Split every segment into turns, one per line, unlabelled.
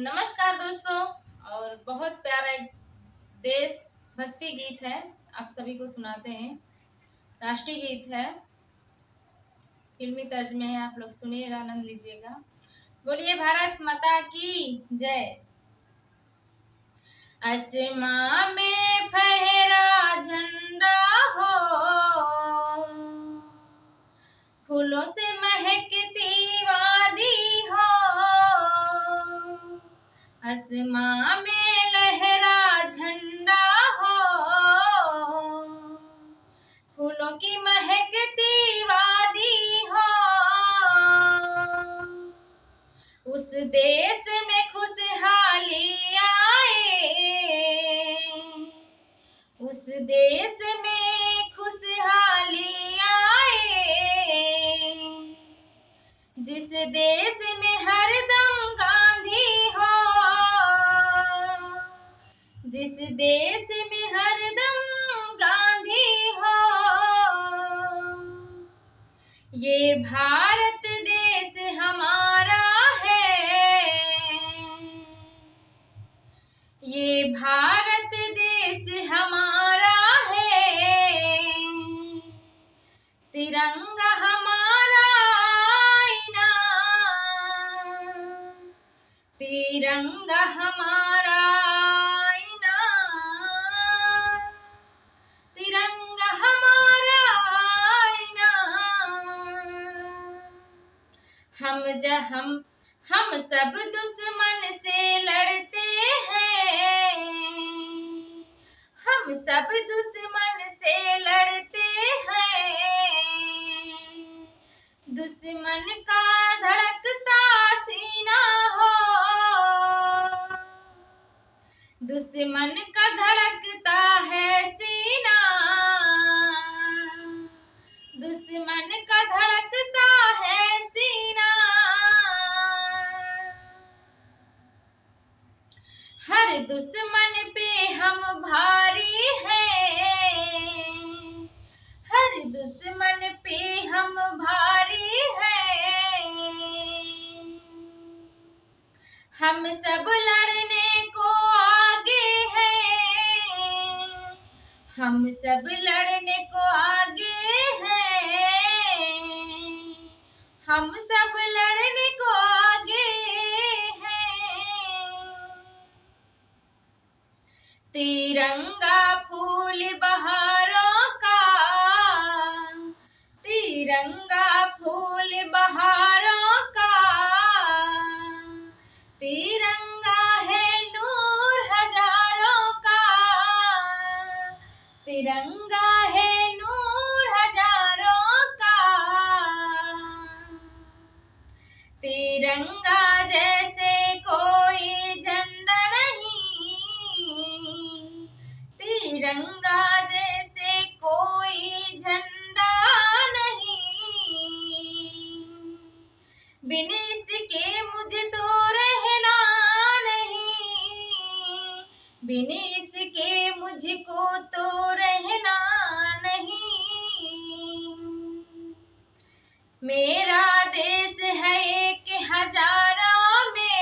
नमस्कार दोस्तों। और बहुत प्यारा एक देश भक्ति गीत है, आप सभी को सुनाते हैं। राष्ट्रीय गीत है, फिल्मी तर्ज में है, आप लोग सुनिएगा, आनंद लीजिएगा। बोलिए भारत माता की जय। आसमां में फहरा झंडा हो, फूलों से महकती वादी हो, आसमां में लहरा झंडा हो, फूलों की महकती वादी हो। उस देश में खुशहाली आए, उस देश में खुशहाली आए, जिस देश में हरदम गांधी हो, जिस देश में हरदम गांधी हो। ये भारत देश हमारा है, ये भारत देश हमारा है, तिरंगा हमारा आईना, तिरंगा हमारा आईना, तिरंगा हमारा आईना। हम सब दुश्मन से लड़ते हैं, हम सब दुश्मन से लड़ते हैं, दुश्मन का धड़कता सीना हो, दुश्मन का धड़कता है सीना, दुश्मन का धड़कता है सीना। हर दुश्मन पे हम भारी हैं, हर दुश्मन पे हम भारी हैं, हम सब लड़ने को आगे हैं, हम सब लड़ने को आगे हैं, हम सब लड़ने को आगे हैं। तिरंगा फूल बहारों का, तिरंगा फूल बहारों का, तिरंगा है नूर हजारों का, तिरंगा है नूर हजारों का। तिरंगा जैसे कोई झंडा नहीं, तिरंगा जैसे कोई झंडा नहीं, बिन इसके मुझे तो रहना नहीं, बिन इसके मुझको तो रहना नहीं। मेरा देश है एक हजारों में,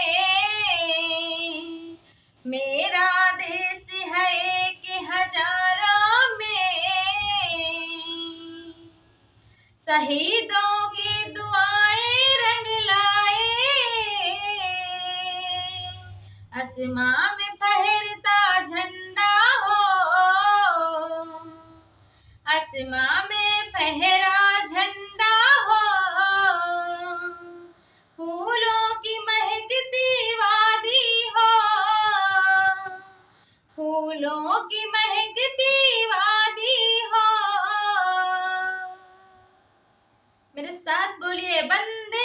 मेरा देश है एक हजारों में, शहीदों की दुआएं रंग लाए, आसमां में फहरता झंडा हो, आसमां में फहरा झंडा हो, फूलों की महकती वादी हो, फूलों की महकती वादी हो। मेरे साथ बोलिए वंदे